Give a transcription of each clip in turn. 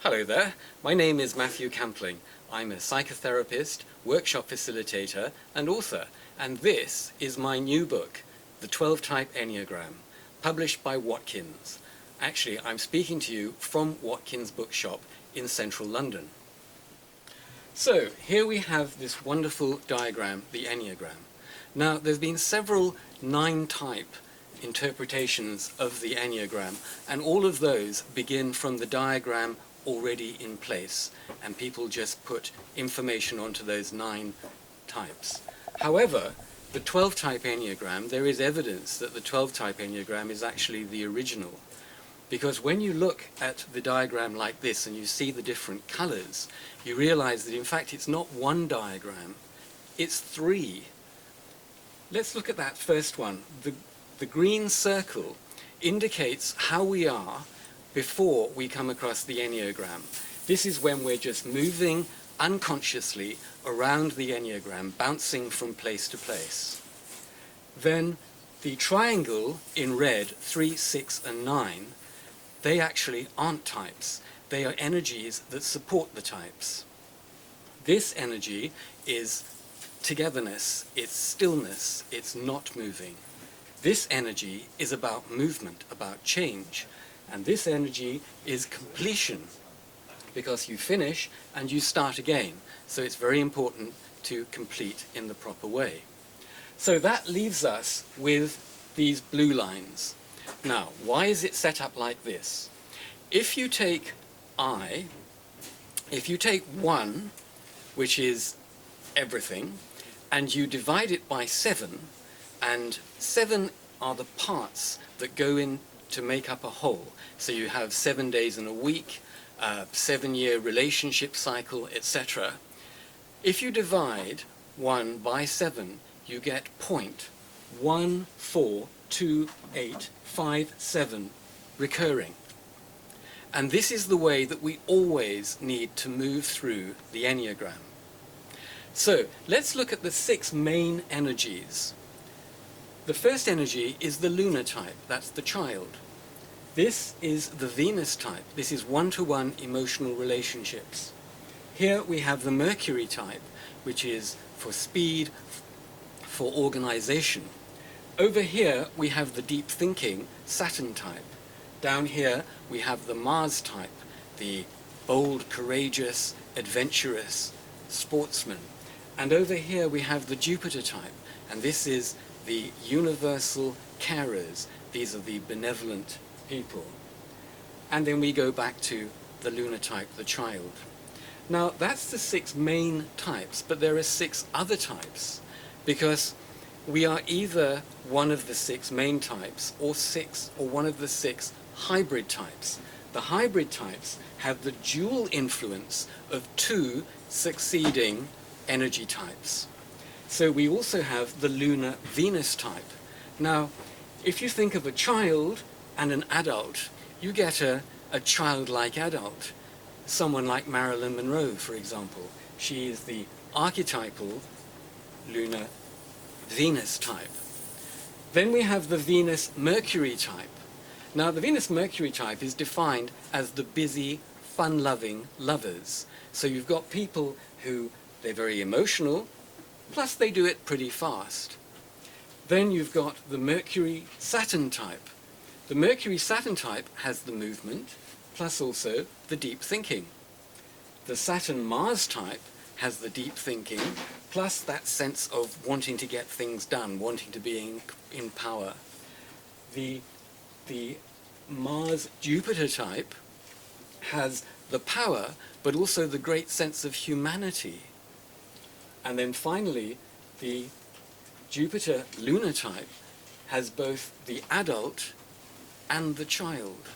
Hello there, my name is Matthew Campling. I'm a psychotherapist, workshop facilitator and author, and this is my new book, The 12 Type Enneagram, published by Watkins. Actually, I'm speaking to you from Watkins bookshop in central London. So here we have this wonderful diagram, the Enneagram. Now there's been several 9-type interpretations of the Enneagram, and all of those begin from the diagram already in place, and people just put information onto those 9 types. However, the 12-type Enneagram, there is evidence that the 12-type Enneagram is actually the original, because when you look at the diagram like this and you see the different colors, you realize that in fact it's not one diagram, it's 3. Let's look at that first one. The green circle indicates how we are before we come across the Enneagram. This is when we're just moving unconsciously around the Enneagram, bouncing from place to place. Then the triangle in red, 3, 6 and 9, they actually aren't types. They are energies that support the types. This energy is togetherness, it's stillness, it's not moving. This energy is about movement, about change. And this energy is completion, because you finish and you start again. So it's very important to complete in the proper way. So that leaves us with these blue lines. Now, why is it set up like this? If you take if you take 1, which is everything, and you divide it by 7, and 7 are the parts that go in to make up a whole. So you have 7 days in a week, 7-year relationship cycle, etc. If you divide 1 by 7, you get 0.142857 recurring. And this is the way that we always need to move through the Enneagram. So let's look at the 6 main energies. The first energy is the lunar type, that's the child. This is the Venus type. This is one-to-one emotional relationships. Here we have the Mercury type, which is for speed, for organization. Over here we have the deep thinking Saturn type. Down here we have the Mars type, the bold, courageous, adventurous sportsman. And over here we have the Jupiter type, and this is the universal carers. These are the benevolent people. And then we go back to the lunar type, the child. Now that's the 6 main types, but there are 6 other types, because we are either one of the 6 main types or one of the 6 hybrid types. The hybrid types have the dual influence of 2 succeeding energy types. So we also have the lunar Venus type. Now, if you think of a child and an adult, you get a childlike adult. Someone like Marilyn Monroe, for example. She is the archetypal lunar Venus type. Then we have the Venus-Mercury type. Now, the Venus-Mercury type is defined as the busy, fun-loving lovers. So you've got people who, they're very emotional, plus they do it pretty fast. Then you've got the Mercury-Saturn type. The Mercury-Saturn type has the movement, plus also the deep thinking. The Saturn-Mars type has the deep thinking, plus that sense of wanting to get things done, wanting to be in power. The Mars-Jupiter type has the power, but also the great sense of humanity. And then finally, the Jupiter lunar type has both the adult and the child.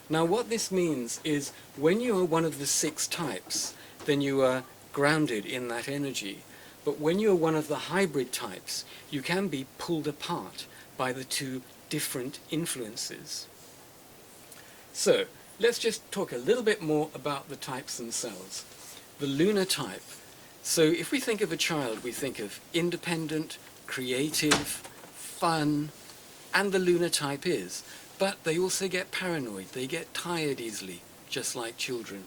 Now what this means is when you are one of the 6 types, then you are grounded in that energy. But when you are one of the hybrid types, you can be pulled apart by the 2 different influences. So let's just talk a little bit more about the types themselves. The lunar type. So if we think of a child, we think of independent, creative, fun, and the lunar type is. But they also get paranoid, they get tired easily, just like children.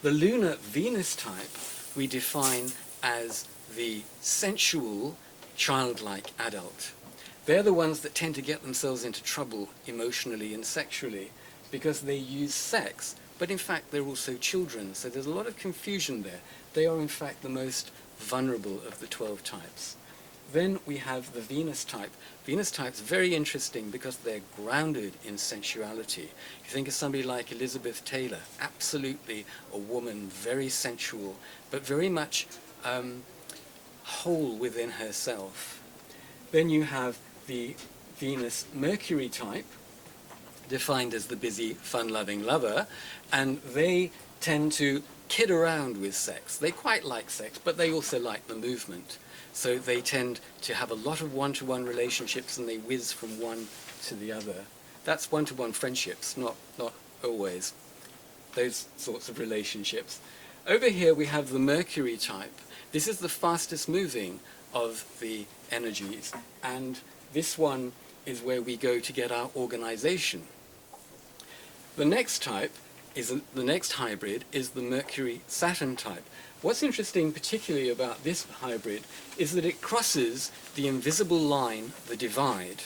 The lunar Venus type we define as the sensual, childlike adult. They're the ones that tend to get themselves into trouble emotionally and sexually because they use sex, but in fact they're also children, so there's a lot of confusion there. They are in fact the most vulnerable of the 12 types. Then we have the Venus type. Venus type's very interesting because they're grounded in sensuality. You think of somebody like Elizabeth Taylor, absolutely a woman, very sensual, but very much whole within herself. Then you have the Venus Mercury type, defined as the busy, fun-loving lover, and they tend to kid around with sex. They quite like sex, but they also like the movement. So they tend to have a lot of one-to-one relationships and they whiz from one to the other. That's one-to-one friendships, not always those sorts of relationships. Over here we have the Mercury type. This is the fastest moving of the energies, and this one is where we go to get our organization. The next type the next hybrid is the Mercury-Saturn type. What's interesting particularly about this hybrid is that it crosses the invisible line, the divide.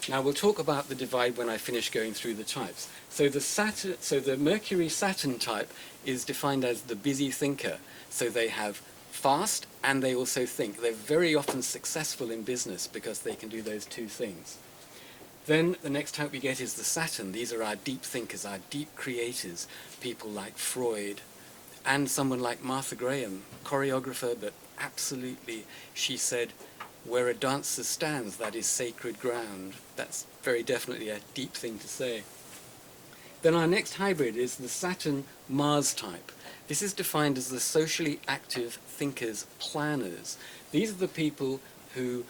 Now we'll talk about the divide when I finish going through the types. So the Mercury-Saturn type is defined as the busy thinker. So they have fast and they also think. They're very often successful in business because they can do those two things. Then the next type we get is the Saturn. These are our deep thinkers, our deep creators, people like Freud, and someone like Martha Graham, choreographer, but absolutely, she said, where a dancer stands, that is sacred ground. That's very definitely a deep thing to say. Then our next hybrid is the Saturn-Mars type. This is defined as the socially active thinkers, planners. These are the people who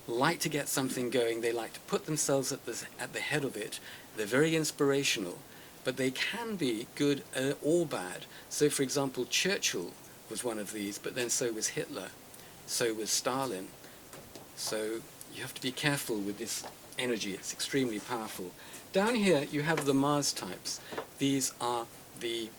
like to get something going. They like to put themselves at the head of it. They're very inspirational, but they can be good or bad. So, for example, Churchill was one of these, but then so was Hitler, so was Stalin. So you have to be careful with this energy. It's extremely powerful. Down here you have the Mars types. These are the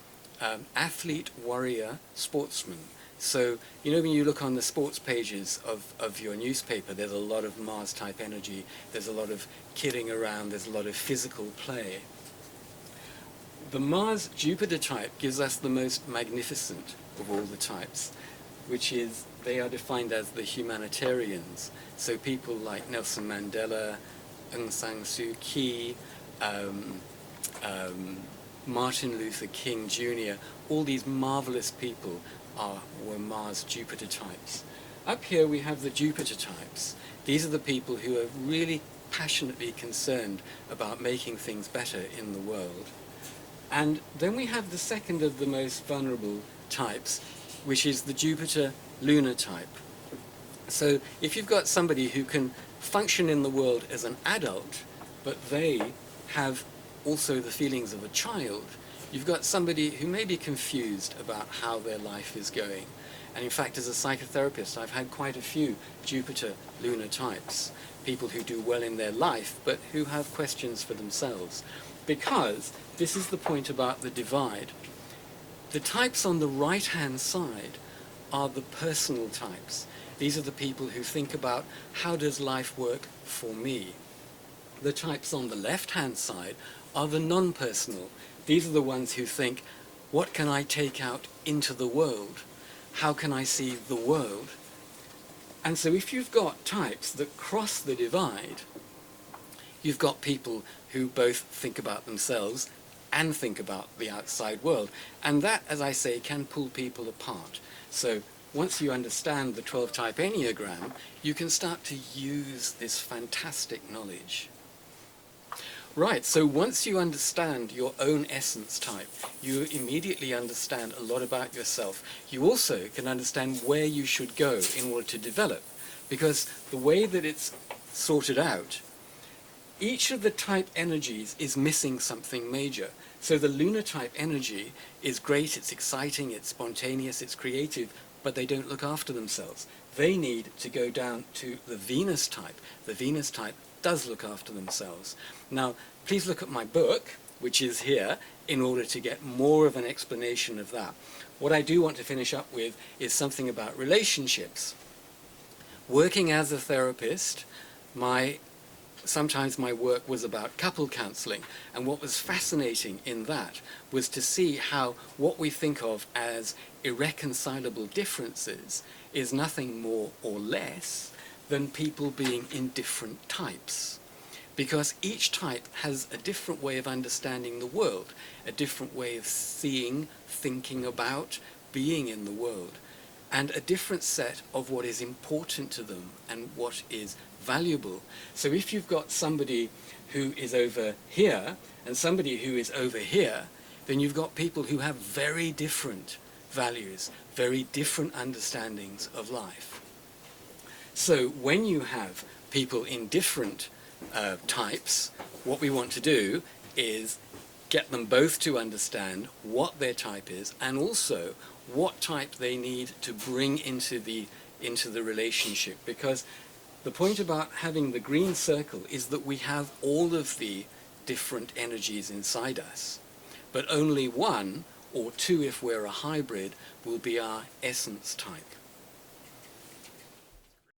athlete, warrior, sportsman. So, you know, when you look on the sports pages of your newspaper, there's a lot of Mars-type energy, there's a lot of kidding around, there's a lot of physical play. The Mars-Jupiter type gives us the most magnificent of all the types, which is, they are defined as the humanitarians. So people like Nelson Mandela, Aung San Suu Kyi, Martin Luther King Jr., all these marvelous people were Mars-Jupiter types. Up here we have the Jupiter types. These are the people who are really passionately concerned about making things better in the world. And then we have the second of the most vulnerable types, which is the Jupiter-Lunar type. So if you've got somebody who can function in the world as an adult, but they have also the feelings of a child, you've got somebody who may be confused about how their life is going. And in fact, as a psychotherapist, I've had quite a few Jupiter-Lunar types, people who do well in their life, but who have questions for themselves. Because this is the point about the divide. The types on the right-hand side are the personal types. These are the people who think about, how does life work for me? The types on the left-hand side are the non-personal. These are the ones who think, what can I take out into the world? How can I see the world? And so if you've got types that cross the divide, you've got people who both think about themselves and think about the outside world. And that, as I say, can pull people apart. So once you understand the 12 Type Enneagram, you can start to use this fantastic knowledge. Right, so once you understand your own essence type, you immediately understand a lot about yourself. You also can understand where you should go in order to develop, because the way that it's sorted out, each of the type energies is missing something major. So the lunar type energy is great, it's exciting, it's spontaneous, it's creative, but they don't look after themselves. They need to go down to the Venus type. The Venus type does look after themselves. Now, please look at my book, which is here, in order to get more of an explanation of that. What I do want to finish up with is something about relationships. Working as a therapist, sometimes my work was about couple counseling, and what was fascinating in that was to see how what we think of as irreconcilable differences is nothing more or less than people being in different types. Because each type has a different way of understanding the world, a different way of seeing, thinking about, being in the world, and a different set of what is important to them and what is valuable. So if you've got somebody who is over here and somebody who is over here, then you've got people who have very different values, very different understandings of life. So when you have people in different types, what we want to do is get them both to understand what their type is and also what type they need to bring into the relationship. Because the point about having the green circle is that we have all of the different energies inside us, but only one or two, if we're a hybrid, will be our essence type.